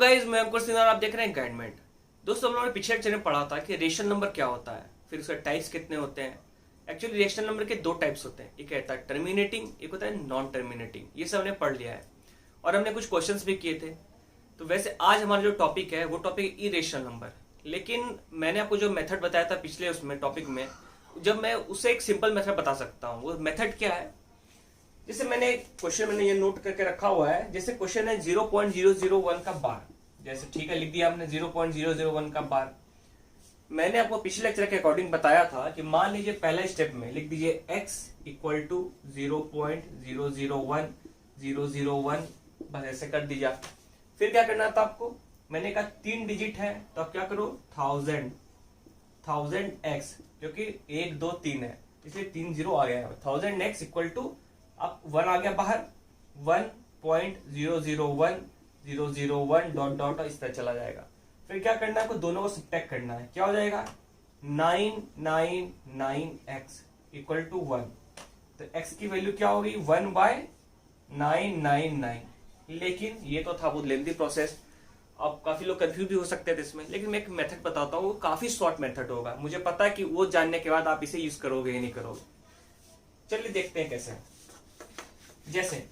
Guys, मैं अंकुर सिंह और आप देख रहे हैं गाइडमेंट। दोस्तों, हम लोगों ने पिछले लेक्चर में पढ़ा था कि रेशनल नंबर क्या होता है, फिर उसके टाइप्स कितने होते हैं। एक्चुअली रेशनल नंबर के दो टाइप्स होते हैं, एक होता है टर्मिनेटिंग, एक होता है नॉन टर्मिनेटिंग। ये सब हमने पढ़ लिया है और हमने कुछ क्वेश्चंस भी किए थे। तो वैसे आज हमारा जो टॉपिक है वो टॉपिक इरेशनल नंबर। लेकिन मैंने आपको जो मेथड बताया था पिछले उसमें टॉपिक में, जब मैं उससे एक सिंपल मेथड बता सकता हूँ। वो मेथड क्या है, जैसे मैंने ये नोट करके रखा हुआ है। जैसे क्वेश्चन है 0.001 का बार, जैसे ठीक है लिख दिया हमने 0.001 का बार। मैंने आपको पिछले लेक्चर के अकॉर्डिंग बताया था कि मान लीजिए पहले स्टेप में लिख दीजिए x इक्वल टू 0.001001, बस ऐसे कर दीजिए आप। फिर क्या करना था आपको, मैंने कहा 3 डिजिट है तो आप क्या करो 1000x, क्योंकि 1 2 3 है इसलिए 3 0 आ गया है। 1000x इक्वल टू अब 1 आ गया बाहर, 1.001001 डॉट डॉट इस तरह चला जाएगा। फिर क्या करना है, आपको दोनों को सब्ट्रैक्ट करना है। क्या हो जाएगा 999x इक्वल टू 1। तो x की वैल्यू क्या होगी 1/999। लेकिन ये तो था बहुत लेंथी प्रोसेस, अब काफी लोग कंफ्यूज भी हो सकते थे इसमें। लेकिन मैं एक मेथड बताता हूँ, वो काफी शॉर्ट मेथड होगा। मुझे पता है कि वो जानने के बाद आप इसे यूज करोगे या नहीं करोगे। चलिए देखते हैं कैसे। जैसे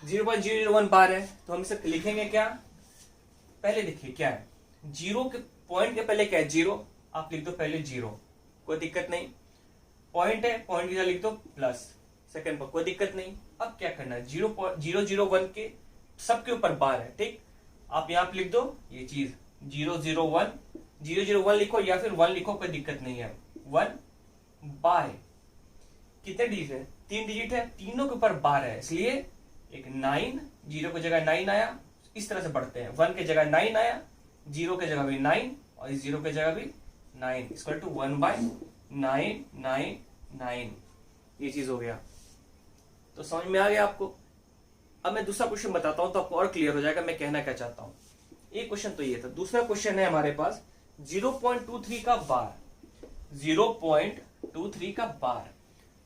0.001 बार है तो हम इसे लिखेंगे क्या, पहले देखिए क्या है, जीरो के पॉइंट के पहले क्या है 0, आप लिख दो पहले 0, कोई दिक्कत नहीं। पॉइंट है, पॉइंट की जगह लिख दो प्लस, सेकंड पर कोई दिक्कत नहीं। अब क्या करना है 0.001 के सबके ऊपर बार है, ठीक। आप यहाँ पे लिख दो ये चीज 001 लिखो या फिर 1 लिखो, कोई दिक्कत नहीं है। 1 बाय कितने डिजिट है, 3 डिजिट है, तीनों के ऊपर बार है इसलिए एक 9, 0 की जगह 9 आया, इस तरह से बढ़ते हैं। 1 की जगह 9 आया, 0 की जगह भी 9 और इस 0 की जगह भी 9 इक्वल टू 1/999। ये चीज हो गया। तो समझ में आ गया आपको। अब मैं दूसरा क्वेश्चन बताता हूं तो आपको और क्लियर हो जाएगा मैं कहना क्या चाहता हूं। एक क्वेश्चन तो ये था। दूसरा क्वेश्चन है हमारे पास 0.23 का बार। 0.23 का बार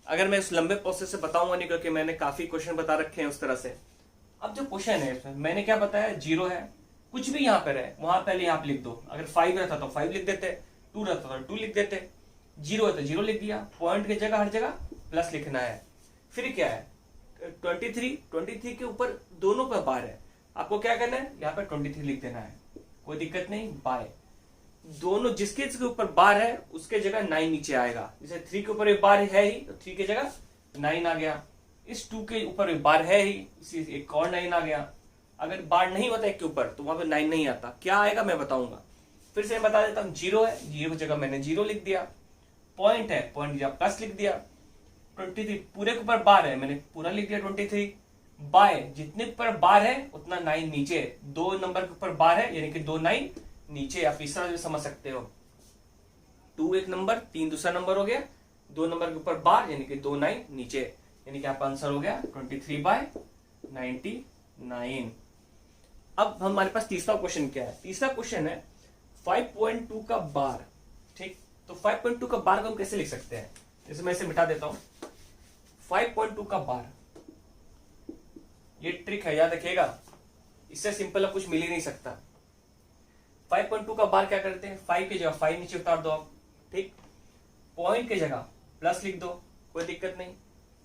अगर मैं उस लंबे प्रोसेस से बताऊंगा नहीं, क्योंकि मैंने काफी क्वेश्चन बता रखे हैं उस तरह से। अब जो क्वेश्चन है इसमें मैंने क्या बताया, 0 है, कुछ भी यहाँ पर है वहां पहले यहाँ पे लिख दो। अगर 5 रहता तो 5 लिख देते, 2 रहता तो 2 लिख देते, 0 है तो 0 लिख दिया। पॉइंट की जगह हर जगह प्लस लिखना है। फिर क्या है 23 के ऊपर दोनों पर बार है, आपको क्या करना है यहाँ पे 23 लिख देना है, कोई दिक्कत नहीं। बाय दोनों जिसके ऊपर बार है उसके जगह 9 नीचे आएगा। जैसे 3 के ऊपर बार है ही तो 3 की जगह 9 आ गया। इस 2 के ऊपर बार है ही, इसी एक और 9 आ गया। अगर बार नहीं होता एक के ऊपर तो वहां पे 9 नहीं आता, क्या आएगा मैं बताऊंगा। फिर से बता देता हूँ, 0 है, 0 की जगह मैंने 0 लिख दिया। पॉइंट है, पॉइंट की जगह प्लस लिख दिया। 23 पूरे के ऊपर बार है, मैंने पूरा लिख दिया 23। बाय जितने ऊपर बार है उतना 9 नीचे, 2 नंबर के ऊपर बार है यानी कि 2 9 नीचे। आप इस तरह से समझ सकते हो, 2 एक नंबर, 3 दूसरा नंबर हो गया, 2 नंबर के ऊपर बार यानी कि 2 9 नीचे, यानी कि आपका आंसर हो गया 23/99। अब हमारे पास तीसरा क्वेश्चन क्या है। तीसरा क्वेश्चन है 5.2 का बार, ठीक। तो 5.2 का बार को हम कैसे लिख सकते हैं, जैसे मैं इसे मिटा देता हूं। 5.2 का बार, ये ट्रिक है, याद रखिएगा, इससे सिंपल अब कुछ मिल ही नहीं सकता। 5.2 का बार क्या करते हैं, 5 की जगह 5 नीचे उतार दो आप, ठीक। पॉइंट की जगह प्लस लिख दो, कोई दिक्कत नहीं।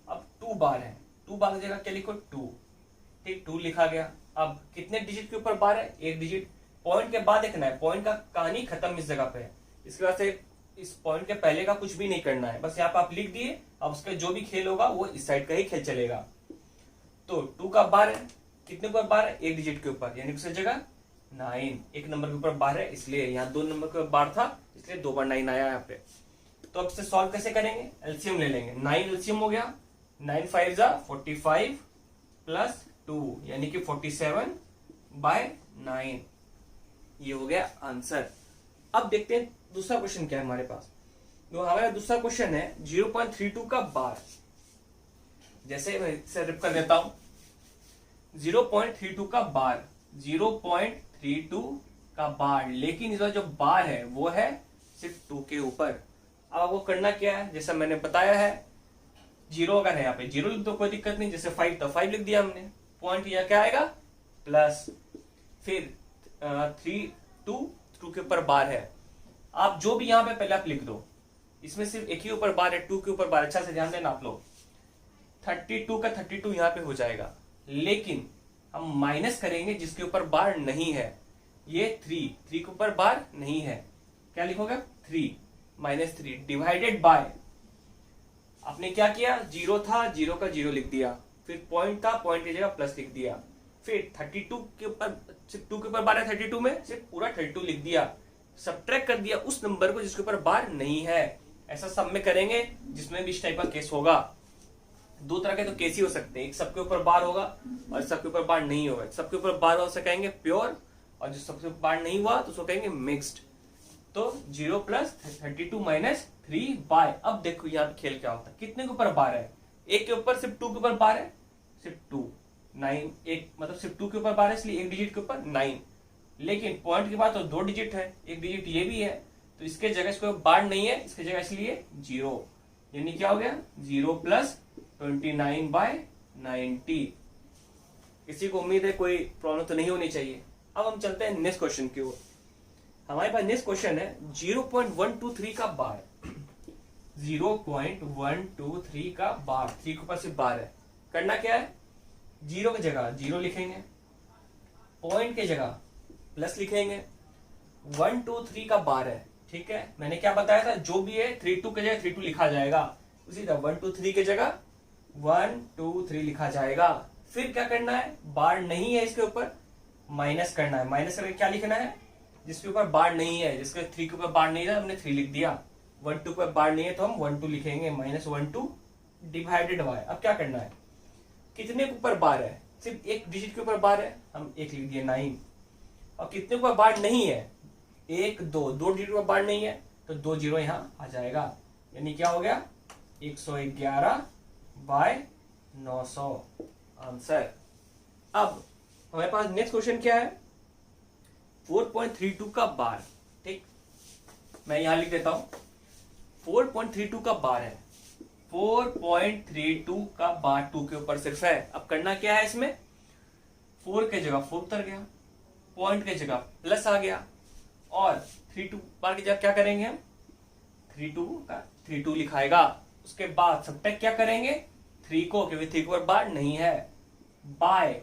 अब 2 बार है, 2 बार की जगह क्या लिखो 2, ठीक, 2 लिखा गया। अब कितने डिजिट के ऊपर बार है, 1 डिजिट। पॉइंट के बाद देखना है, पॉइंट का कहानी खत्म इस जगह पे है, इसके बाद से इस पॉइंट के पहले का कुछ भी नहीं करना है, बस यहाँ पे आप लिख दिए। अब उसका जो भी खेल होगा वो इस साइड का ही खेल चलेगा। तो 2 का बार है, कितने ऊपर बार है, 1 डिजिट के ऊपर, यानी उस जगह 9, एक नंबर के ऊपर बार है इसलिए यहाँ 2 नंबर के ऊपर बार था इसलिए 2 बार 9 आया यहाँ पे। तो अब इसे सॉल्व कैसे करेंगे, एलसीएम ले लेंगे। 9 एलसीएम हो गया, 9 5 45 प्लस 2 यानी कि 47/9, ये हो गया आंसर। अब देखते हैं दूसरा क्वेश्चन क्या है हमारे पास। तो हमारा दूसरा क्वेश्चन है 0.32 का बार। जैसे मैं इसे रिप कर देता हूं, 0.32 का बार, 0.32 का बार, लेकिन इसका जो बार है वो है सिर्फ 2 के ऊपर। अब आपको करना क्या है, जैसा मैंने बताया है, 0 अगर है यहाँ पे 0 लिख दो, कोई दिक्कत नहीं। जैसे 5 तो 5 लिख दिया हमने। पॉइंट या क्या आएगा प्लस, फिर टू के ऊपर बार है। आप जो भी यहाँ पे पहले आप लिख दो, इसमें सिर्फ एक ही ऊपर बार है, 2 के ऊपर बार। अच्छा से ध्यान देना आप लोग, 32 का 32 यहाँ पे हो जाएगा, लेकिन हम माइनस करेंगे जिसके ऊपर बार नहीं है। ये 3 के ऊपर बार नहीं है, क्या लिखोगे 3 माइनस 3 डिवाइडेड बाय, आपने क्या किया, 0 था, 0 का 0 लिख दिया, फिर पॉइंट था, पॉइंट की जगह प्लस लिख दिया, फिर 32 के ऊपर सिर्फ 2 के ऊपर बार है, 32 में सिर्फ पूरा 32 लिख दिया, सब्ट्रैक्ट कर दिया उस नंबर को जिसके ऊपर बार नहीं है। ऐसा सब में करेंगे जिसमें भी इस टाइप का केस होगा। दो तरह के तो केस ही हो सकते हैं, एक सबके ऊपर बार होगा और सबके ऊपर बार नहीं होगा। सबके ऊपर बार हो उसे कहेंगे प्योर, और जो सबके ऊपर बार नहीं हुआ तो उसको कहेंगे मिक्स्ड। तो 0 प्लस 32 माइनस 3 बाय, अब देखो यहाँ पे खेल क्या होता है, कितने के ऊपर बार है, एक के ऊपर सिर्फ 2 के ऊपर बार है, सिर्फ 2 9, एक मतलब सिर्फ 2 के ऊपर बार है इसलिए एक डिजिट के ऊपर 9, लेकिन पॉइंट के बाद तो 2 डिजिट है, एक डिजिट ये भी है, तो इसके जगह इसको बार नहीं है, इसके जगह इसलिए 0, यानी क्या हो गया 0 प्लस 29 बाय 90। किसी को उम्मीद है कोई प्रॉब्लम तो नहीं होनी चाहिए। अब हम चलते हैं नेक्स्ट क्वेश्चन की ओर। हमारे पास नेक्स्ट क्वेश्चन है 0.123 का बार, 0.123 का बार, 3 के ऊपर सिर्फ बार है। करना क्या है, 0 की जगह 0 लिखेंगे, पॉइंट की जगह प्लस लिखेंगे, 1 2 3 का बार है, ठीक है। मैंने क्या बताया था, जो भी है 32 की जगह 32 लिखा जाएगा, उसी तरह 1 2 3 की जगह 1 2 3 लिखा जाएगा। फिर क्या करना है, बार नहीं है इसके ऊपर, माइनस करना है, माइनस करके क्या लिखना है, जिसके ऊपर बार नहीं है, जिसके 3 के ऊपर बार नहीं था हमने 3 लिख दिया, 1 2 पर बार नहीं है तो हम 1 2 लिखेंगे, माइनस 1 2 डिवाइडेड बाय। अब क्या करना है, कितने के ऊपर बार है, सिर्फ एक डिजिट के ऊपर बार है, हम 1 लिख दिए 9, और कितने के ऊपर बार नहीं है, 1 2 डिजिट के ऊपर बार नहीं है तो 2 0 यहाँ आ जाएगा, यानी क्या हो गया 111 बाय 900 आंसर। अब हमारे पास नेक्स्ट क्वेश्चन क्या है, 4.32 का बार, ठीक, मैं यहां लिख देता हूं 4.32 का बार है, 4.32 का बार 2 के ऊपर सिर्फ है। अब करना क्या है, इसमें 4 के जगह 4 उतर गया, पॉइंट के जगह प्लस आ गया, और 32 बार की जगह क्या करेंगे हम, 32 लिखाएगा। उसके बाद सब्ट्रैक्ट क्या करेंगे, 3 को, क्योंकि 3 के ऊपर बार नहीं है, बाय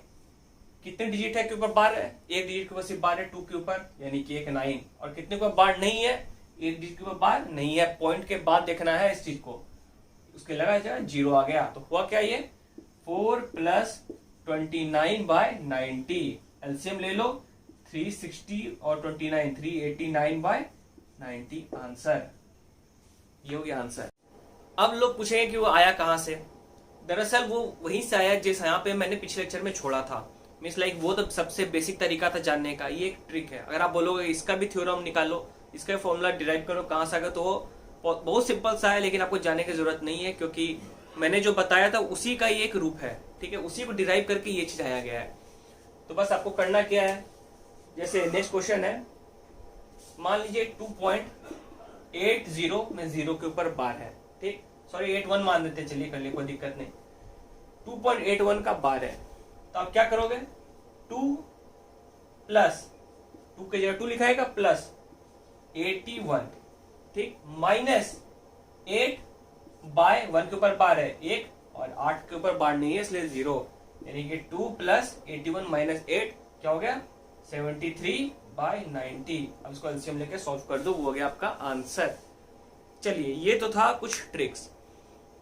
कितने डिजिट है के ऊपर बार है, एक डिजिट के ऊपर सिर्फ बार है 2 के ऊपर, यानी कि 1 9, और कितने के ऊपर बार नहीं है, एक डिजिट के ऊपर बार नहीं है, पॉइंट के बाद देखना है इस चीज को, उसके लगा जाए 0 आ गया, तो हुआ क्या, ये 4 प्लस 29 बाय 90, एलसीएम ले लो, 360 और 29 389 बाय 90 आंसर। ये हो गया आंसर। अब लोग पूछेंगे कि वो आया कहां से, दरअसल वो वहीं से आया जिस यहाँ पे मैंने पिछले लेक्चर में छोड़ा था, मीन्स लाइक वो तो सबसे बेसिक तरीका था जानने का। ये एक ट्रिक है, अगर आप बोलोगे इसका भी थ्योरम निकालो, इसका फॉर्मूला डिराइव करो कहाँ से आएगा, तो वो बहुत सिंपल सा है, लेकिन आपको जानने की जरूरत नहीं है, क्योंकि मैंने जो बताया था उसी का ही एक रूप है, ठीक है, उसी को डिराइव करके ये चीज आया गया है। तो बस आपको करना क्या है, जैसे नेक्स्ट क्वेश्चन है, मान लीजिए 2.80 में 0 के ऊपर बार है, ठीक, सॉरी 81 मान देते, चलिए कर लिए, कोई दिक्कत नहीं, 2.81 का बार है, तो आप क्या करोगे, 2 प्लस 2 की जगह 2 लिखाएगा, प्लस 81, ठीक, माइनस 8 बाय 1 के ऊपर बार है 1, और 8 के ऊपर बार नहीं है इसलिए 0, यानी कि 2 प्लस 81 माइनस 8 क्या हो गया 73 बाय 90। अब इसको एलसीएम लेके सॉल्व कर दो, वो हो गया आपका आंसर। चलिए, ये तो था कुछ ट्रिक्स।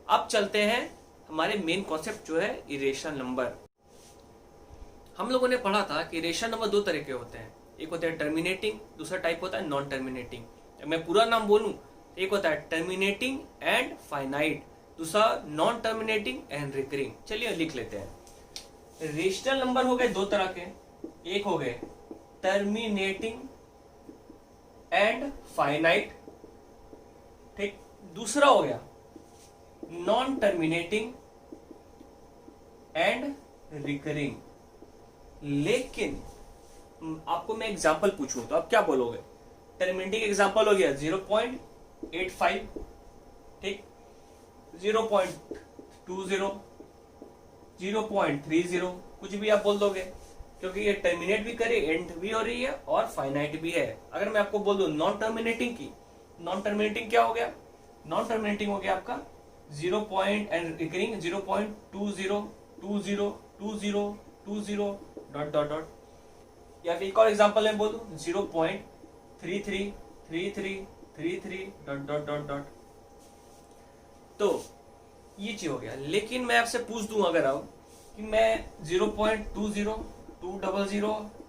अब चलते हैं हमारे मेन कॉन्सेप्ट जो है इरेशनल नंबर। हम लोगों ने पढ़ा था कि इरेशनल नंबर दो तरह के होते हैं, एक होता है टर्मिनेटिंग, दूसरा टाइप होता है नॉन टर्मिनेटिंग। मैं पूरा नाम बोलूं, एक होता है टर्मिनेटिंग एंड फाइनाइट, दूसरा नॉन टर्मिनेटिंग एंड रिकरिंग। चलिए लिख लेते हैं। रेशनल नंबर हो गए दो तरह के, एक हो गए टर्मिनेटिंग एंड फाइनाइट, ठीक, दूसरा हो गया नॉन टर्मिनेटिंग एंड रिकरिंग। लेकिन आपको मैं एग्जांपल पूछूं तो आप क्या बोलोगे, टर्मिनेटिंग एग्जांपल हो गया 0.85, ठीक, 0.20, 0.30, कुछ भी आप बोल दोगे। क्योंकि ये टर्मिनेट भी करे, एंड भी हो रही है और फाइनाइट भी है। अगर मैं आपको बोल दूं नॉन टर्मिनेटिंग की, नॉन टर्मिनेटिंग क्या हो गया? नॉन टर्मिनेटिंग हो गया आपका 0 point and recurring 0.20202020 dot dot dot. या फिर एक और एग्जांपल मैं बोल दूं 0.333333 डॉट डॉट डॉट डॉट। तो ये चीज हो गया। लेकिन मैं आपसे पूछ दूं अगर अब कि मैं 0.20 200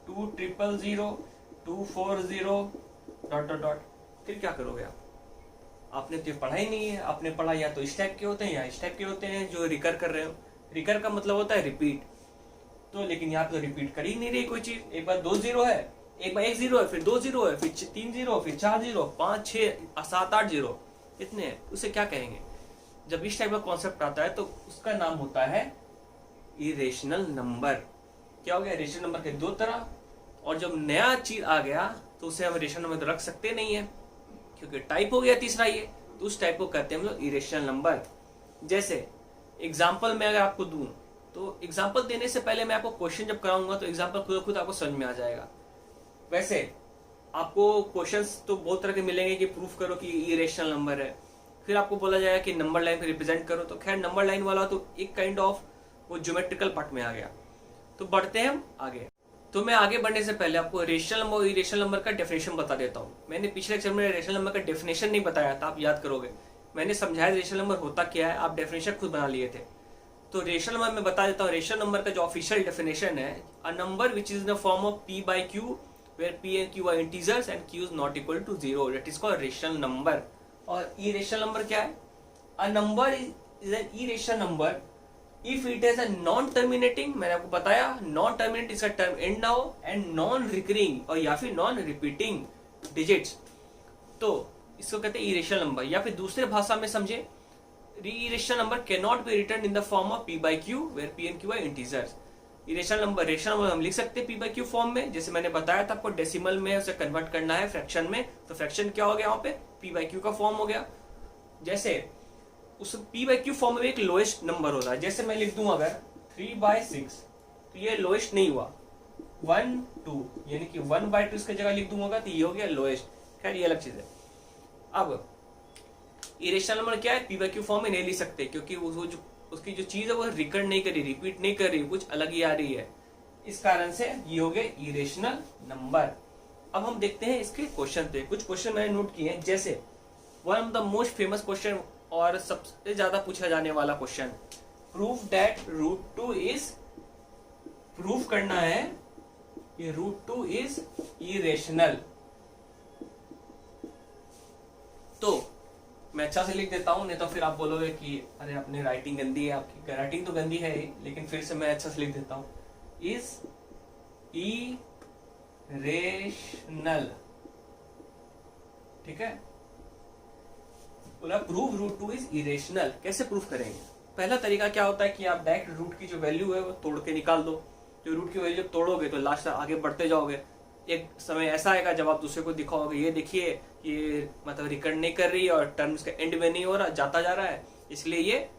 200 240 डॉट डॉट डॉट, फिर क्या करोगे आप? आपने तो पढ़ा ही नहीं है। आपने पढ़ा या तो इस टाइप के होते हैं या इस टाइप के होते हैं जो रिकर कर रहे हो। रिकर का मतलब होता है रिपीट। तो लेकिन यहाँ पे तो रिपीट कर ही नहीं रही कोई चीज। एक बार 2 0 है, एक बार 1 0 है, फिर 2 0 है, फिर 3 0, फिर 4 0, 5 6 7 8 0, इतने हैं। उसे क्या कहेंगे? जब इस टाइप का कॉन्सेप्ट आता है तो उसका नाम होता है इरेशनल नंबर। क्या हो गया? इरेशनल नंबर के 2 तरह। और जब नया चीज आ गया तो उसे हम इरेशनल नंबर रख सकते नहीं है, क्योंकि टाइप हो गया तीसरा ये। तो उस टाइप को कहते हैं हम लोग इरेशनल नंबर। जैसे एग्जाम्पल में अगर आपको दूं, तो एग्जाम्पल देने से पहले मैं आपको क्वेश्चन जब कराऊंगा तो एग्जाम्पल खुद खुद आपको समझ में आ जाएगा। वैसे आपको क्वेश्चंस तो बहुत तरह के मिलेंगे कि प्रूफ करो कि इरेशनल नंबर है, फिर आपको बोला जाएगा कि नंबर लाइन को रिप्रेजेंट करो। तो खैर नंबर लाइन वाला तो एक काइंड ऑफ वो ज्योमेट्रिकल पार्ट में आ गया। तो बढ़ते हैं हम आगे। तो मैं आगे बढ़ने से पहले आपको रेशनल नंबर और इरेशनल नंबर का डेफिनेशन बता देता हूँ। मैंने पिछले लेक्चर में रेशनल नंबर का डेफिनेशन नहीं बताया था, आप याद करोगे। मैंने समझाया रेशनल नंबर होता क्या है, आप डेफिनेशन खुद बना लिए थे। तो रेशनल नंबर में बता देता हूँ। रेशनल नंबर का जो ऑफिशियल डेफिनेशन है, a number which is in the form of p by q where p and q are integers and q is not equal to 0, that is called rational number. और irrational number क्या है? A number is an irrational number if it is a non terminating, मैंने आपको बताया non terminate इसका term and ना हो, and non recurring और या फिर नॉन रिपीटिंग डिजिट्स, तो इसको कहते हैं इरेशनल नंबर। या फिर दूसरे भाषा में समझे, irrational number can not be return in the form of p by q where p and q are integers। Irrational number rational number हम लिख सकते हैं p by q फॉर्म में, जैसे मैंने बताया था आपको डेसिमल में उसे कन्वर्ट करना है फ्रैक्शन में। तो फ्रैक्शन क्या हो गया वहां पे? p by q का फॉर्म हो गया। जैसे उस p by q फॉर्म में एक लोएस्ट नंबर होता है। जैसे मैं लिख दूं अगर 3/6, तो ये लोएस्ट नहीं हुआ। 1 2 यानी कि 1/2 इसकी जगह लिख दूंगा तो ये हो गया लोएस्ट। खैर ये अलग चीज है। अब इरेशनल नंबर क्या है? p by q फॉर्म में नहीं लिख सकते, क्योंकि वो जो उसकी जो चीज है वो रिकर्ड नहीं कर रही, रिपीट नहीं कर रही, कुछ अलग ही आ रही है। इस कारण से ये हो गए इरेशनल नंबर। अब हम देखते हैं इसके क्वेश्चन पे। कुछ क्वेश्चन मैंने नोट किए हैं। जैसे one of the most famous question और सबसे ज्यादा पूछा जाने वाला question, proof that √2 is, proof करना है कि √2 इज इरेशनल। तो मैं अच्छा से लिख देता हूं, नहीं तो फिर आप बोलोगे कि अरे अपनी राइटिंग गंदी है। आपकी राइटिंग तो गंदी है ही, लेकिन फिर से मैं अच्छा से लिख देता हूं। इज इरेशनल, ठीक है। बोला प्रूव √2 इज इरेशनल। कैसे प्रूफ करेंगे? पहला तरीका क्या होता है कि आप डायरेक्ट रूट की जो वैल्यू है वो तोड़ के निकाल दो। जो रूट की वैल्यू तोड़ोगे तो लास्ट आगे बढ़ते जाओगे। एक समय ऐसा आएगा जब आप दूसरे को दिखाओगे, ये देखिए ये मतलब रिकर्ड नहीं कर रही और टर्म्स का एंड में नहीं हो रहा, जाता जा रहा है, इसलिए ये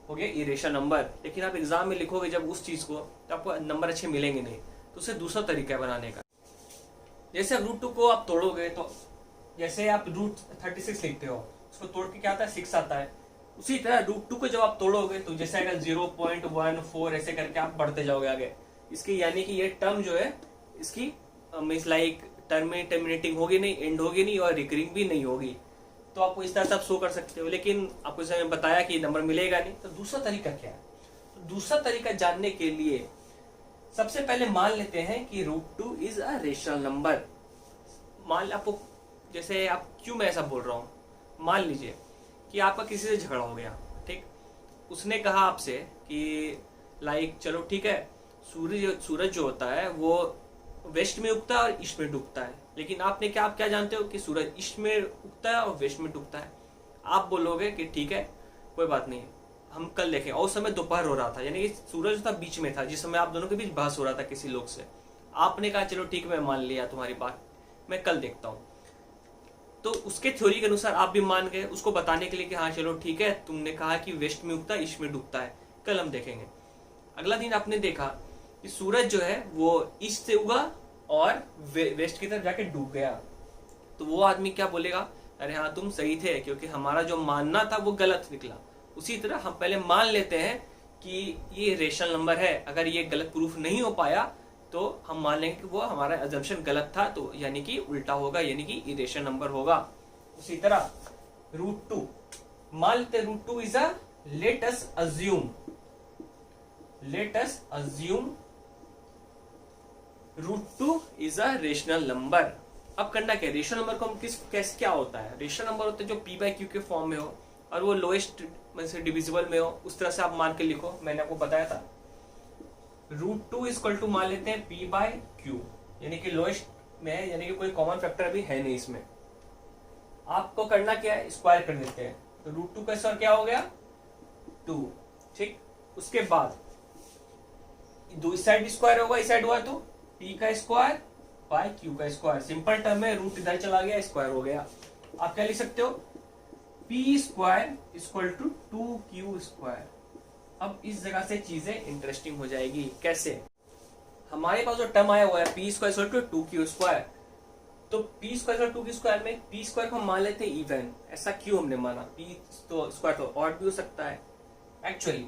हो गया इरेशनल नंबर। लेकिन आप एग्जाम में लिखोगे जब उस चीज को, तो आपको नंबर अच्छे मिलेंगे नहीं। तो उससे दूसरा तरीका है बनाने का। जैसे √2 को आप तोड़ोगे तो जैसे आप √36 लिखते हो, उसको तोड़ के क्या आता है? 6 आता है। उसी तरह √2 को जब आप तोड़ोगे तो जैसे आएगा 0.14, ऐसे करके आप बढ़ते जाओगे आगे। इसकी यानी कि ये टर्म जो है इसकी मीन्स लाइक टर्म में टर्मिनेटिंग होगी नहीं, एंड होगी नहीं और रिकरिंग भी नहीं होगी। तो आपको इस तरह से आप शो कर सकते हो। लेकिन आपको जैसे मैंने बताया कि नंबर मिलेगा नहीं। तो दूसरा तरीका क्या है? तो दूसरा तरीका जानने के लिए सबसे पहले मान लेते हैं कि √2 इज अ रेशनल नंबर। मान आपको, जैसे आप क्यों मैं ऐसा बोल रहा हूँ, मान लीजिए कि आपका किसी से झगड़ा हो गया, ठीक। उसने कहा आपसे कि लाइक चलो ठीक है, सूरज जो होता है वो वेस्ट में उगता है और ईस्ट में डूबता है। लेकिन आप क्या जानते हो कि सूरज ईस्ट में उगता है और वेस्ट में डूबता है। आप बोलोगे कि ठीक है कोई बात नहीं, हम कल देखें। और उस समय दोपहर हो रहा था, यानी कि सूरज था बीच में था, जिस समय आप दोनों के बीच बहस हो रहा था किसी लोग से। आपने कहा चलो ठीक है मैं मान लिया तुम्हारी बात, मैं कल देखता हूँ। तो उसके थ्योरी के अनुसार आप भी मान गए उसको बताने के लिए कि हाँ चलो ठीक है, तुमने कहा कि वेस्ट में उगता है ईस्ट में डूबता है, कल हम देखेंगे। अगला दिन आपने देखा कि सूरज जो है वो ईस्ट से उगा और वेस्ट की तरफ जाके डूब गया, तो वो आदमी क्या बोलेगा, अरे हाँ तुम सही थे, क्योंकि हमारा जो मानना था वो गलत निकला। उसी तरह हम पहले मान लेते हैं कि ये रेशनल नंबर है, अगर ये गलत प्रूफ नहीं हो पाया तो हम मान लेंगे कि वो हमारा अजम्पशन गलत था, तो यानी कि उल्टा होगा, यानी कि इरेशनल नंबर होगा। उसी तरह √2 मान लेते √2 is a late us assume √2 is a rational number. अब करना क्या, रेशनल नंबर को हम कैसे क्या होता है, रेशनल नंबर होता है जो p/q के फॉर्म में हो और वो लोएस्ट में से डिविजिबल में हो, उस तरह से आप मान के लिखो, मैंने आपको बताया था। √2 इक्वल टू मान लेते हैं p/q, यानी कि लोएस्ट में है, यानी कि कोई कॉमन फैक्टर भी है नहीं इसमें। आपको करना क्या है, स्क्वायर कर देते हैं, तो √2 का स्क्वायर क्या हो गया 2, ठीक। उसके बाद दो इस साइड स्क्वायर होगा, इस साइड हुआ तो p का स्क्वायर बाय q का स्क्वायर, सिंपल टर्म में रूट इधर चला गया, स्क्वायर हो गया। आप क्या लिख सकते हो, p square equal to 2q square. अब इस जगह से चीजें इंटरेस्टिंग हो जाएगी। कैसे, हमारे पास जो टर्म आया हुआ है p square equal to 2q square, तो p square equal to 2q square में p स्क्वायर को हम मान लेते हैं इवन। ऐसा क्यों हमने माना, p तो स्क्वायर तो ऑड भी हो सकता है, एक्चुअली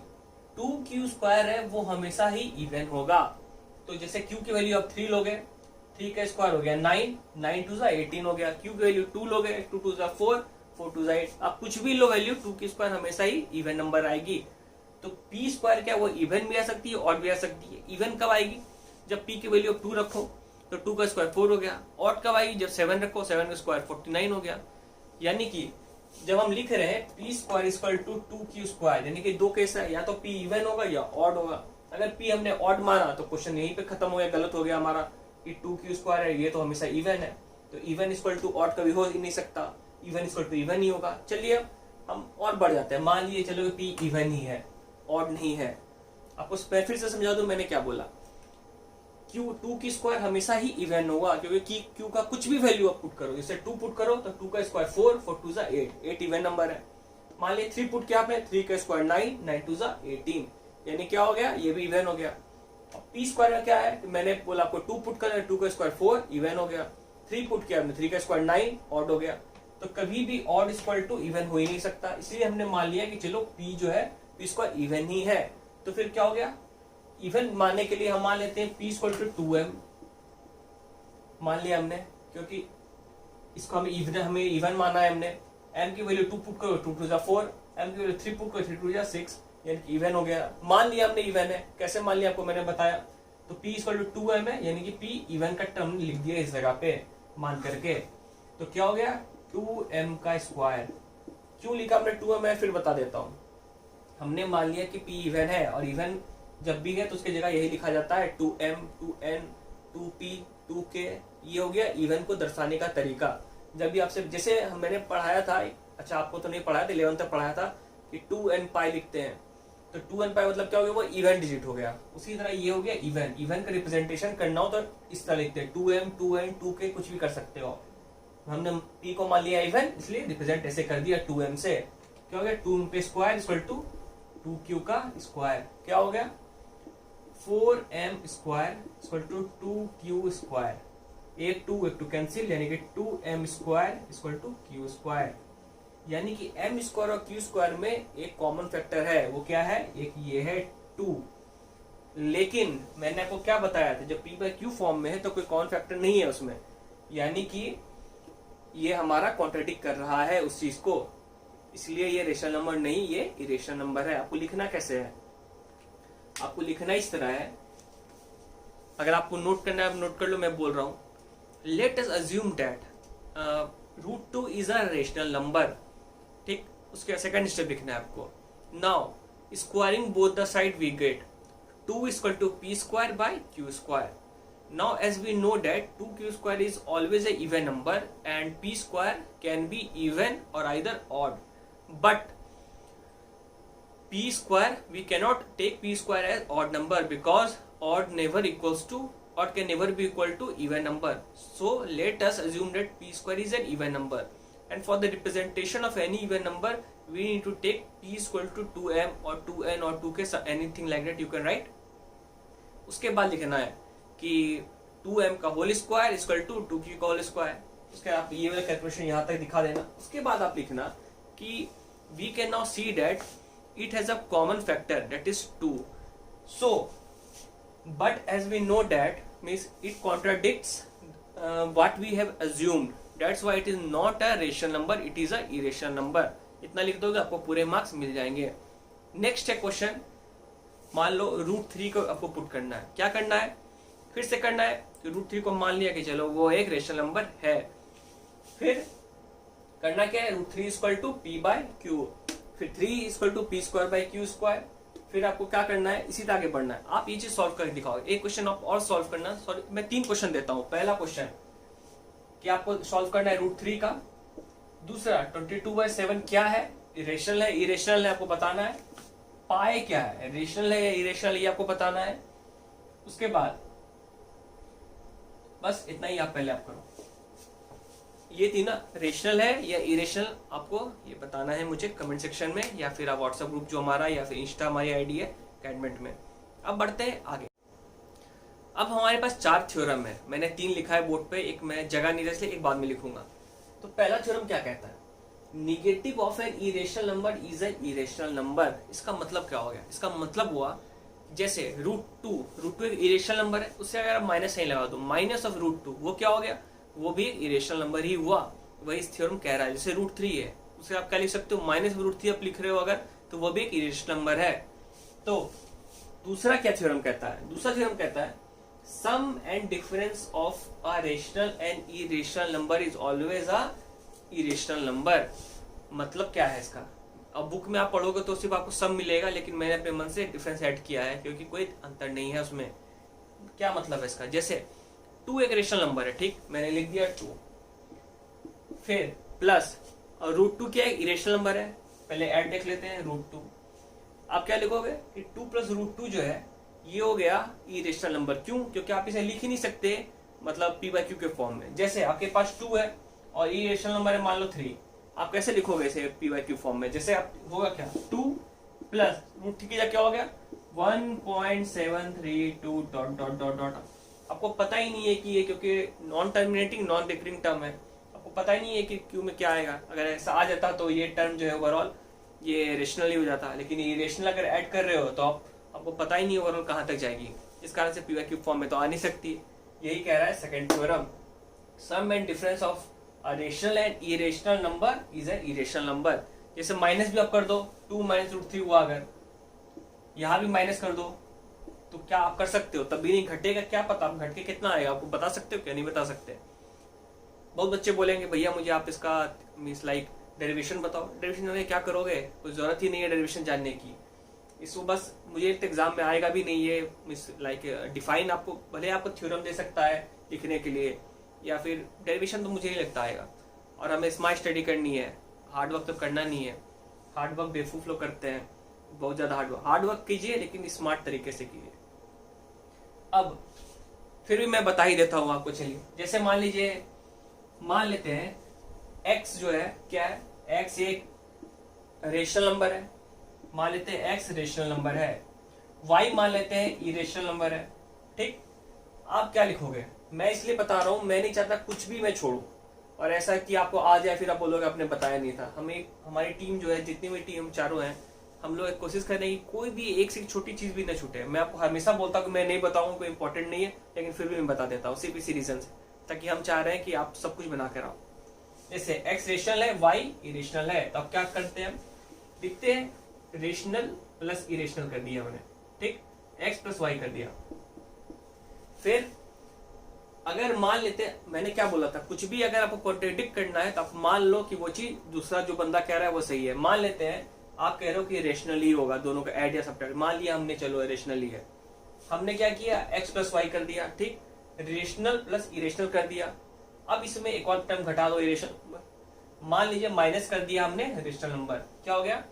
2q स्क्वायर है वो हमेशा ही इवन होगा। तो जैसे q की वैल्यू अब 3 लोगे, 3 का स्क्वायर हो गया 9, 9 2 18 हो गया, q की वैल्यू 2 लोगे, 2 2 4, 4 2 8। आप कुछ भी लो वैल्यू, 2 की स्क्वायर हमेशा ही इवन नंबर आएगी। तो p स्क्वायर क्या, वो इवन भी आ सकती है, ऑड भी आ सकती है। इवन कब आएगी, जब p की वैल्यू 2 रखो तो 2 का स्क्वायर 4 हो गया। ऑड कब आएगी, जब 7 रखो, 7 का स्क्वायर 49 हो गया। यानी कि जब हम लिख रहे हैं p square equal to 2q square, यानी कि दो केस है, या तो p इवन होगा या ऑड होगा। अगर p हमने ऑड माना तो क्वेश्चन यहीं पे खत्म हो गया, गलत हो गया हमारा, कि 2q स्क्वायर है, ये तो हमेशा इवन है, तो इवन इक्वल टू ऑड कभी हो ही नहीं सकता, इवन इक्वल टू इवन ही होगा। चलिए अब हम और बढ़ जाते हैं, मान लीजिए चलो p इवन ही है, ऑड नहीं है। आपको फिर से समझा दूं मैंने क्या बोला, q 2 की स्क्वायर हमेशा ही इवन होगा, क्योंकि q का कुछ भी वैल्यू आप पुट करो, जैसे 2 पुट करो तो 2 का स्क्वायर 4, 4 2 8, 8 इवन नंबर है। मान लीजिए 3 पुट किया आपने, 3 का स्क्वायर 9, 9 2 18, यानी क्या हो गया, ये भी इवन हो गया। अब p स्क्वायर का क्या है, तो मैंने बोला आपको 2 पुट करना, 2 का स्क्वायर 4 इवन हो गया, 3 पुट किया आपने, 3 का स्क्वायर 9 ऑड हो गया। तो कभी भी ऑड इक्वल टू इवन हो ही नहीं सकता, इसलिए हमने मान लिया कि चलो p जो है p स्क्वायर इवन ही है। तो फिर क्या हो गया, इवन मानने के लिए हम मान लेते हैं p इक्वल टू 2m मान लिया हमने, क्योंकि इसको हमें इवन माना है हमने। m की वैल्यू 2 पुट करो, 2 2 4, m की वैल्यू 3 पुट करो, 3 2 6, यानी कि इवन हो गया। मान लिया हमने इवन है, कैसे मान लिया आपको मैंने बताया, तो p इक्वल टू 2m है, यानी कि p इवन का टर्म लिख दिया इस जगह पे मान करके। तो क्या हो गया 2m का स्क्वायर। क्यों लिखा हमने 2m है, फिर बता देता हूँ। हमने मान लिया कि p इवन है, और इवन जब भी है तो उसकी जगह यही लिखा जाता है 2m 2n 2p 2k। ये हो गया इवन को दर्शाने का तरीका। जब भी आपसे, जैसे मैंने पढ़ाया था, अच्छा आपको तो नहीं पढ़ाया था, 11 तक पढ़ाया था कि 2n पाई लिखते हैं, तो 2n पाई मतलब क्या हो गया, वो इवन डिजिट हो गया। उसी तरह ये हो गया इवन। इवन का रिप्रेजेंटेशन करना हो तो इस तरह लिखते हैं, 2m 2n 2k, कुछ भी कर सकते हो। हमने p को मान लिया इवन, इसलिए रिप्रेजेंट ऐसे कर दिया 2m से। क्या हो गया, 2m पे स्क्वायर इक्वल टू 2q का स्क्वायर। क्या हो गया 4m square equal to 2q square. एक टू कैंसिल, यानी कि 2m square equal to q square. यानी कि m स्क्वायर और q स्क्वायर में एक कॉमन फैक्टर है, वो क्या है, एक ये है 2। लेकिन मैंने आपको क्या बताया था, जब p/q फॉर्म में है तो कोई कॉमन फैक्टर नहीं है उसमें, यानी कि ये हमारा कॉन्ट्रडिक्ट कर रहा है उस चीज को, इसलिए ये रेशनल नंबर नहीं, ये इरेशनल नंबर है। आपको लिखना कैसे है, आपको लिखना इस तरह है, अगर आपको नोट करना है आप नोट कर लो, मैं बोल रहा हूं। Let us assume that √2 is a rational number, ठीक। उसके सेकंड स्टेप लिखना है आपको। Now squaring both the side we get 2 equal to p square by q square. Now as we know that 2q square is always a even number and p square can be even or either odd, but p square we cannot take p square as odd number because odd can never be equal to even number. So let us assume that p square is an even number, and for the representation of any even number we need to take p equal to 2m or 2n or 2k, anything like that you can write. उसके बाद लिखना है कि 2m का whole square equal to 2q का whole square. उसके आप ये वाला कैलकुलेशन यहाँ तक दिखा देना। उसके बाद आप लिखना कि we can now see that it has a common factor that is 2, so but as we know that means it contradicts what we have assumed, that's why it is not a rational number, it is a irrational number. इतना लिख दोगे आपको पूरे marks मिल जाएंगे। Next है question, मान लो √3 को आपको पुट करना है। क्या करना है, फिर से करना है कि √3 को मान लिया कि चलो वो एक रेशनल नंबर है। फिर करना क्या है, √3 इक्वल टू p/q, फिर 3 इक्वल टू p²/q²। फिर आपको क्या करना है, इसी तरह आगे बढ़ना है। आप ये चीज सॉल्व करके दिखाओ। एक क्वेश्चन आप और सॉल्व करना। सॉरी, मैं 3 क्वेश्चन देता हूं। पहला क्वेश्चन कि आपको सॉल्व करना है √3 का। दूसरा 22/7 क्या है, रेशनल है इरेशनल है आपको बताना है। पाई क्या है, रेशनल है या इरेशनल, ये आपको बताना है। उसके बाद बस इतना ही आप पहले आप करो। ये थी ना, रेशनल है या इरेशनल, आपको ये बताना है मुझे कमेंट सेक्शन में, या फिर आप व्हाट्सएप ग्रुप जो हमारा, या फिर इंस्टा हमारी आईडी है कैडमेंट में। अब बढ़ते हैं आगे। अब हमारे पास 4 थ्योरम है। मैंने 3 लिखा है बोर्ड पे, एक मैं जगह नहीं इसलिए एक बाद में लिखूंगा। तो पहला थ्योरम क्या कहता है, negative of N irrational number is an irrational number. इसका मतलब क्या हो गया, इसका मतलब हुआ जैसे √2 एक इरेशनल नंबर है, उससे अगर आप माइनस नहीं लगा दो, माइनस ऑफ √2 वो क्या हो गया, वो भी एक इरेशनल नंबर ही हुआ। वही इस थ्योरम कह रहा है। जैसे √3 है, उसे आप क्या लिख सकते हो, माइनस √3 आप लिख रहे हो अगर, तो वो भी एक इरेशनल नंबर है। तो दूसरा क्या थ्योरम कहता है, दूसरा थ्योरम कहता है sum and difference of a rational and irrational number is always a irrational number. मतलब क्या है इसका, अब बुक में आप पढ़ोगे तो सिर्फ आपको सम मिलेगा, लेकिन मैंने अपने मन से डिफरेंस ऐड किया है क्योंकि कोई अंतर नहीं है उसमें। क्या मतलब है इसका, जैसे 2 एक रेशनल नंबर है, ठीक, मैंने लिख दिया 2, फिर प्लस और √2 क्या है, इरेशनल नंबर है। पहले ऐड देख लेते हैं √2। आप क्या लिखोगे कि 2 + √2 जो है ये हो गया इरेशनल नंबर। क्यों, क्योंकि आप इसे लिख ही नहीं सकते मतलब p/q के फॉर्म में। जैसे आपके पास 2 है और इरेशनल नंबर है मान लो 3, आप कैसे लिखोगे इसे p/q फॉर्म में, जैसे आप होगा क्या 2 + √3 की जगह क्या हो गया 1.732 ... आपको पता ही नहीं है कि ये, क्योंकि non terminating non recurring term है, आपको पता ही नहीं है कि क्यू में क्या आएगा। अगर ऐसा आ जाता तो ये टर्म जो है ओवरऑल ये रेशनल ही हो जाता, लेकिन ये रेशनल अगर ऐड कर रहे हो तो आपको पता ही नहीं ओवरऑल कहाँ तक जाएगी, इस कारण से p/q फॉर्म में तो आ नहीं सकती। यही कह रहा है second theorem, sum and difference of a rational and irrational number is an irrational number. जैसे माइनस भी आप कर दो, 2 - √3 हुआ, अगर यहाँ भी माइनस कर दो तो क्या आप कर सकते हो, तब भी नहीं घटेगा, क्या पता आप घट के कितना आएगा, आपको बता सकते हो क्या, नहीं बता सकते। बहुत बच्चे बोलेंगे भैया मुझे आप इसका मीन्स लाइक डेरिवेशन बताओ। डेरिवेशन में क्या करोगे, कोई जरूरत ही नहीं है डेरिवेशन जानने की, इसको बस मुझे एग्जाम में आएगा भी नहीं है। मीन्स लाइक डिफाइन आपको भले आपको थ्योरम दे सकता है लिखने के लिए, या फिर डेरिवेशन तो मुझे नहीं लगता आएगा। और हमें स्मार्ट स्टडी करनी है, हार्ड वर्क तो करना नहीं है। हार्ड वर्क बेवकूफ लोग करते हैं, बहुत ज्यादा हार्ड वर्क कीजिए लेकिन स्मार्ट तरीके से कीजिए। अब फिर भी मैं बता ही देता हूँ आपको। चलिए, जैसे मान लीजिए, मान लेते हैं x जो है क्या है, x एक रेशनल नंबर है, मान लेते हैं x रेशनल नंबर है, y मान लेते हैं इरेशनल नंबर है, ठीक। आप क्या लिखोगे, मैं इसलिए बता रहा हूँ, मैं नहीं चाहता कुछ भी मैं छोड़ू और ऐसा कि आपको आ जाए फिर आप बोलोगे आपने बताया नहीं था। हमें हमारी टीम जो है, जितनी भी टीम चारों हैं, हम लोग कोशिश कर रहे हैं कि कोई भी एक से छोटी चीज भी न छूटे। मैं आपको हमेशा बोलता हूँ कि मैं नहीं बताऊँ, कोई इंपॉर्टेंट नहीं है, लेकिन फिर भी मैं बता देता हूँ सिर्फ इसी रीजन से, ताकि हम चाह रहे हैं कि आप सब कुछ बना कर आओ। जैसे x रेशनल है, y इरेशनल है, तो अब क्या करते हैं, लिखते हैं रेशनल प्लस इरेशनल कर दिया मैंने, ठीक, x + y कर दिया। फिर अगर मान लेते हैं, मैंने क्या बोला था, कुछ भी अगर आपको कॉन्ट्रडिक्ट करना है तो आप मान लो कि वो चीज दूसरा जो बंदा कह रहा है वो सही है। मान लेते हैं आप कह रहे हो कि रेशनली होगा, दोनों का ऐड या सब्ट्रैक्ट, मान लिया हमने, चलो रेशनली है, हमने क्या किया x + y कर दिया, ठीक, रेशनल प्लस इरेशनल कर दिया। अब इसमें एक और टर्म घटा दो, इरेशनल, मान लीजिए माइनस कर दिया हमने रेशनल नंबर, क्या हो गया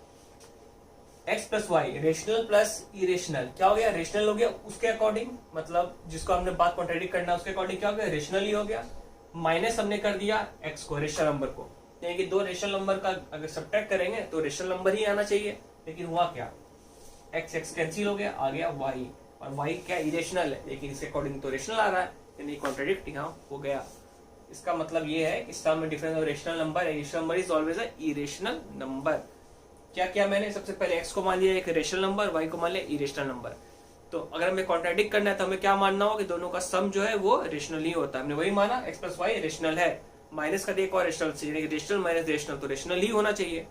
x + y, rational plus irrational क्या हो गया, रेशनल हो गया, उसके अकॉर्डिंग मतलब जिसको हमने बात कॉन्ट्रडिक्ट करना है उसके अकॉर्डिंग क्या हो गया, रेशनल ही हो गया। माइनस हमने कर दिया x को, रेशनल नंबर को, यानी कि 2 रेशनल नंबर का अगर सब्ट्रैक्ट करेंगे तो रेशनल नंबर ही आना चाहिए, लेकिन हुआ क्या, x कैंसिल हो गया, आ गया y। और y क्या इरेशनल है, लेकिन इसके अकॉर्डिंग तो रेशनल आ रहा है, यानी कॉन्ट्राडिक्ट यहाँ हो गया। इसका मतलब ये है कि इस टर्म में difference of rational number, rational number is always a irrational number. क्या किया मैंने, सबसे पहले x को मान लिया एक रेशनल नंबर, y को मान लिया इरेशनल नंबर। तो अगर हमें कॉन्ट्राडिक्ट करना है तो हमें क्या मानना होगा कि दोनों का सम जो है वो रेशनल ही होता है। हमने वही माना x प्लस वाई रेशनल है, माइनस का एक और रेशनल चाहिए, रेशनल माइनस रेशनल तो रेशनल ही होना चाहिए।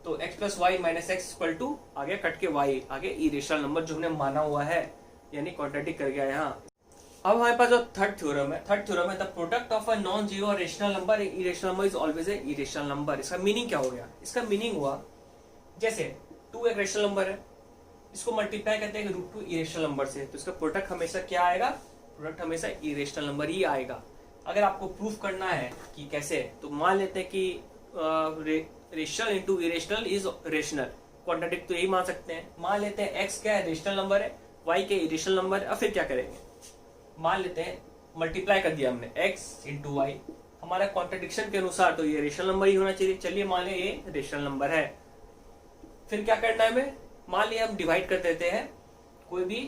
तो x plus Y minus X equal to आगे कट के y, आगे इरेशनल नंबर जो हमने माना हुआ है, यानी कॉन्ट्राडिक्ट कर गया यहाँ। अब हमारे पास जो थर्ड थ्योरम है, थर्ड थ्योरम है the product of a non zero rational number irrational number is always a irrational number. इसका मीनिंग क्या हो गया, इसका मीनिंग हुआ जैसे 2 एक रेशनल नंबर है, इसको मल्टीप्लाई करते हैं √2 इरेशनल नंबर से, तो इसका प्रोडक्ट हमेशा क्या आएगा, प्रोडक्ट हमेशा इरेशनल नंबर ही आएगा। अगर आपको प्रूफ करना है कि कैसे, तो मान लेते हैं कि rational into irrational is rational, contradict तो यही मान सकते हैं। मान लेते हैं x क्या है, रेशनल नंबर है, y के इरेशनल नंबर है। अब फिर क्या करेंगे, मान लेते हैं मल्टीप्लाई कर दिया हमने x इंटू वाई, हमारा कॉन्ट्राडिक्शन के अनुसार तो ये रेशनल नंबर ही होना चाहिए। चलिए मान लिया ये रेशनल नंबर है, फिर क्या करना है हमें, मान लिया हम डिवाइड कर देते हैं कोई भी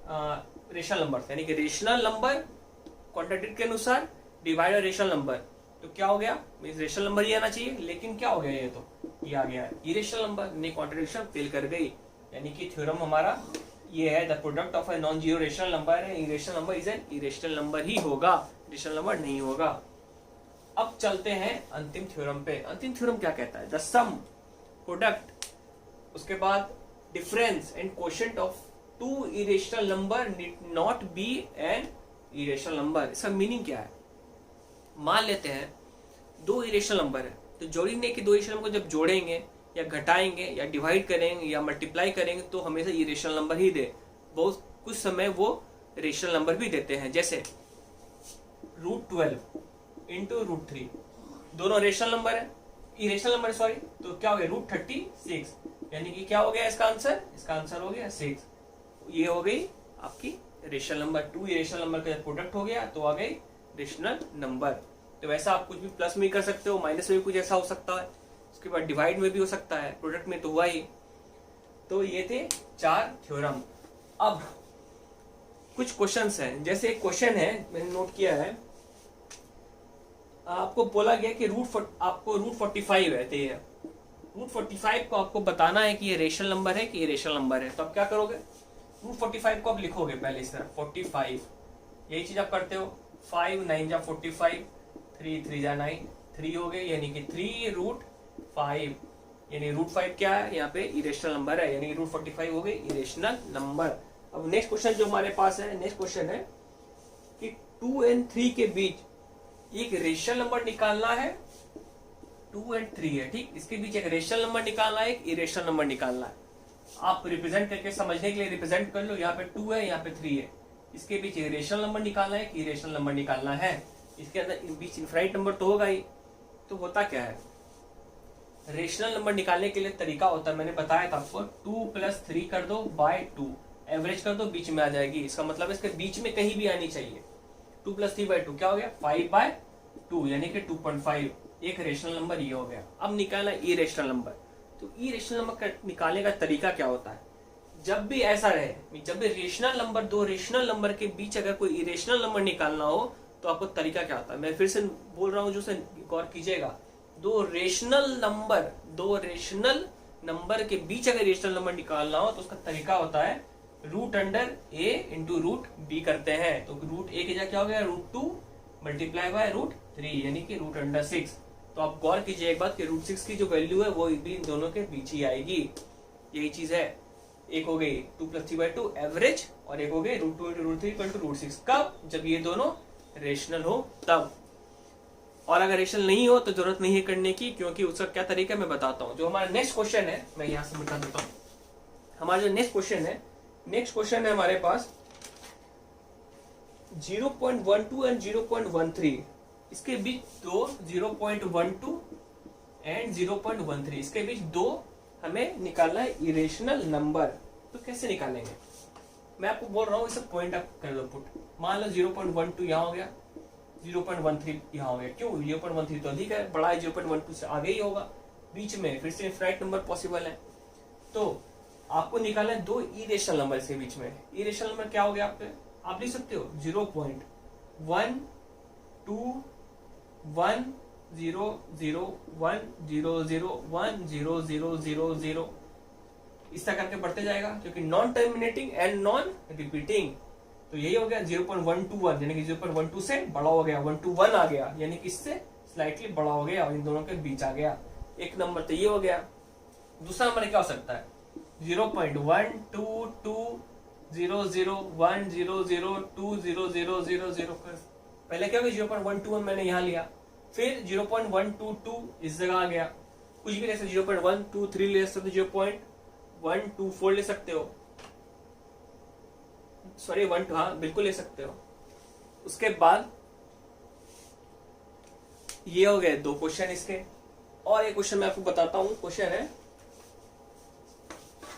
रेशनल नंबर से, यानी कि रेशनल नंबर कॉन्ट्राडिक्ट के अनुसार डिवाइड रेशनल नंबर, तो क्या हो गया, रेशनल नंबर ही आना चाहिए, लेकिन क्या हो गया, ये तो ये आ गया इरेशनल नंबर, ने कॉन्ट्राडिक्शन फेल कर गई। यानी कि थ्योरम हमारा ये है the product of a non zero rational number है, irrational number is an irrational number ही होगा, रेशनल नंबर नहीं होगा। अब चलते हैं अंतिम थ्योरम पे। अंतिम थ्योरम क्या कहता है, द सम प्रोडक्ट, उसके बाद difference and quotient of 2 irrational number need not be N irrational number. इसका मीनिंग क्या है, मान लेते हैं 2 इरेशनल नंबर है, तो जोड़ने के 2 इरेशनल नंबर को जब जोड़ेंगे या घटाएंगे या डिवाइड करेंगे या मल्टीप्लाई करेंगे तो हमेशा इरेशनल नंबर ही दे, बहुत कुछ समय वो रेशनल नंबर भी देते हैं। जैसे √12 इंटू √3, दोनों रेशनल नंबर है, इरेशनल नंबर सॉरी, तो क्या हो गया √36, यानी कि क्या हो गया इसका आंसर, इसका आंसर हो गया 6। ये हो गई आपकी रेशनल नंबर, 2 इरेशनल नंबर का प्रोडक्ट हो गया तो आ गई रेशनल नंबर। तो वैसा आप कुछ भी प्लस में कर सकते हो, माइनस में भी कुछ ऐसा हो सकता है, उसके बाद डिवाइड में भी हो सकता है, प्रोडक्ट में तो हुआ ही। तो ये थे 4 थ्योरम। अब कुछ क्वेश्चंस हैं, जैसे एक क्वेश्चन है मैंने नोट किया है, आपको बोला गया कि आपको √45 है, √45 को आपको बताना है कि ये रेशनल नंबर है कि इरेशनल नंबर है। तो आप क्या करोगे, √45 को आप लिखोगे पहले इस तरह 45, यही चीज आप करते हो, 5 9 जा 45, 3 3 जा 9, 3 हो गए, यानी कि 3√5, यानी √5 क्या है यहाँ पे इरेशनल नंबर है, यानी √45 हो गए इरेशनल नंबर। अब नेक्स्ट क्वेश्चन जो हमारे पास है, नेक्स्ट क्वेश्चन है कि 2 और 3 के बीच एक रेशनल नंबर निकालना है, 2 और 3 है, ठीक, इसके बीच एक रेशनल नंबर निकालना है, एक इरेशनल नंबर निकालना है। आप रिप्रेजेंट करके समझने के लिए रिप्रेजेंट कर लो, यहाँ पे 2 है, यहाँ पे 3 है, इसके बीच एक रेशनल नंबर निकालना है, एक इरेशनल नंबर निकालना है। इसके अंदर बीच इनफाइनाइट नंबर तो होगा ही। तो होता क्या है, रेशनल नंबर निकालने के लिए तरीका होता है, मैंने बताया था आपको, 2 + 3 कर दो बाय 2, एवरेज कर दो, बीच में आ जाएगी। इसका मतलब इसके बीच में कहीं भी आनी चाहिए। 2 + 3 बाय 2 क्या हो गया, 5/2, यानी कि 2.5, एक रेशनल नंबर ये हो गया। अब निकालना इरेशनल नंबर, तो इरेशनल नंबर निकालने का तरीका क्या होता है, जब भी ऐसा रहे, जब भी रेशनल नंबर, 2 रेशनल नंबर के बीच अगर कोई इरेशनल नंबर निकालना हो तो आपको तरीका क्या होता है, मैं फिर से बोल रहा हूँ, जो से गौर कीजिएगा, 2 रेशनल नंबर के बीच अगर रेशनल नंबर निकालना हो तो उसका तरीका होता है √a इंटू √b करते हैं। तो √a की जगह क्या हो गया, √2 मल्टीप्लाई बाय √3, यानी कि √6। तो आप गौर कीजिए एक बात कि √6 की जो वैल्यू है वो भी इन दोनों के बीच ही आएगी, यही चीज है। एक हो गई 2 + 3 बाय 2 एवरेज, और एक हो गई √2 इंटू √3 इक्वल टू √6। कब, जब ये दोनों रेशनल हो तब। और अगर रेशनल नहीं हो तो जरूरत नहीं है करने की, क्योंकि उसका क्या तरीका मैं बताता हूँ। जो हमारा नेक्स्ट क्वेश्चन है, मैं यहाँ से मिटा देता हूँ, हमारा जो नेक्स्ट क्वेश्चन है हमारे पास 0.12 एंड 0.13, इसके बीच 0.12 एंड 0.13, इसके बीच 2 हमें निकालना है इरेशनल नंबर। तो कैसे निकालेंगे, मैं आपको बोल रहा हूँ, इसे पॉइंट अप कर लो पुट। मान लो 0.12 यहाँ हो गया, 0.13 यहाँ हो गया, क्यों, 0.13 तो अधिक है, बड़ा है, 0.12 से आगे ही होगा, बीच में फिर से इनफाइनाइट नंबर पॉसिबल है। तो आपको निकालना है दो इरेशनल नंबर इसके बीच में। इरेशनल नंबर क्या हो गया आपके, आप लिख सकते हो 0.1211001001000 इस तरह करके बढ़ते जाएगा, क्योंकि non terminating and non repeating. तो यही हो गया 0.121 यानी कि 0.12 से बड़ा हो गया, 121 आ गया यानी कि इससे स्लाइटली बड़ा हो गया और इन दोनों के बीच आ गया। एक नंबर तो ये हो गया। दूसरा नंबर क्या हो सकता है 0.1220010020000। पहले क्या होगा 0.121 मैंने यहाँ लिया, फिर 0.122 इस जगह आ गया। कुछ भी ले सकते 0.123 ले सकते, 0.124 ले सकते हो, सॉरी 1 हाँ बिल्कुल ले सकते हो। उसके बाद ये हो गए दो क्वेश्चन इसके, और एक क्वेश्चन मैं आपको बताता हूं। क्वेश्चन है,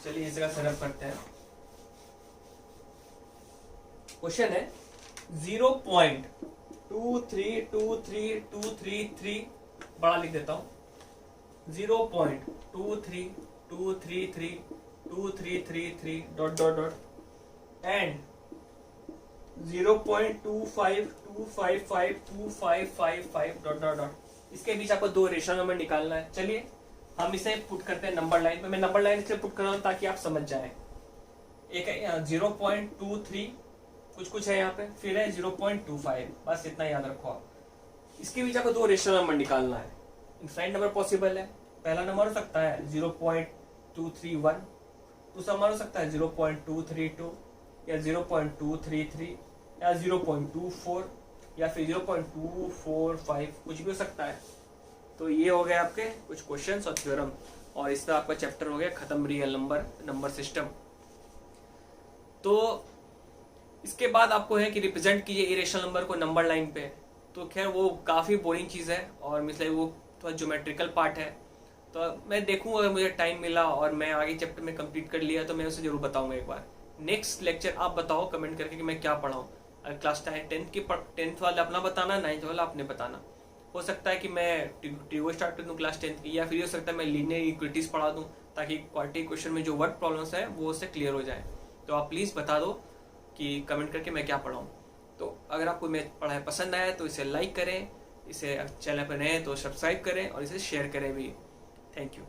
चलिए इस जगह सेटअप करते हैं। क्वेश्चन है 0.232323 बड़ा लिख देता हूं 0.23233233 dot dot dot and 0.25255525 dot dot dot. इसके बीच आपको दो रेशनल नंबर निकालना है। चलिए हम इसे पुट करते हैं नंबर लाइन पे। मैं नंबर लाइन इसलिए पुट कर रहा हूं ताकि आप समझ जाएं। एक है 0.23 कुछ है यहाँ पे, फिर है 0.25, बस इतना याद रखो आप। इसके बीच आपको दो रेशनल नंबर निकालना है। इनफाइनाइट नंबर पॉसिबल है। पहला नंबर हो सकता है 0.231, दूसरा नंबर हो सकता है 0.232 या 0.233 या 0.24 या फिर 0.245, कुछ भी हो सकता है। तो ये हो गए आपके कुछ क्वेश्चंस और थ्योरम, और इसका आपका चैप्टर हो गया खत्म, रियल नंबर सिस्टम। तो इसके बाद आपको है कि रिप्रेजेंट कीजिए इरेशनल नंबर को नंबर लाइन पे। तो खैर वो काफ़ी बोरिंग चीज़ है और मतलब वो थोड़ा ज्योमेट्रिकल पार्ट है। तो मैं देखूंगा अगर मुझे टाइम मिला और मैं आगे चैप्टर में कंप्लीट कर लिया तो मैं उसे जरूर बताऊंगा एक बार। नेक्स्ट लेक्चर आप बताओ कमेंट करके कि मैं क्या पढ़ाऊँ। अगर क्लास 10th वाला अपना बताना, 9th वाला आपने बताना। हो सकता है कि मैं ट्यूब स्टार्ट कर दूँ क्लास 10th की, या फिर हो सकता है मैं लीनियर इक्विटीज पढ़ा दूँ ताकि क्वाड्रेटिक क्वेश्चन में जो वर्ड प्रॉब्लम्स है वो उससे क्लियर हो जाए। तो आप प्लीज़ बता दो कि कमेंट करके मैं क्या पढ़ाऊँ। तो अगर आपको मेरी पढ़ाई पसंद आया तो इसे लाइक करें, इसे चैनल पर नए तो सब्सक्राइब करें और इसे शेयर करें भी। Thank you.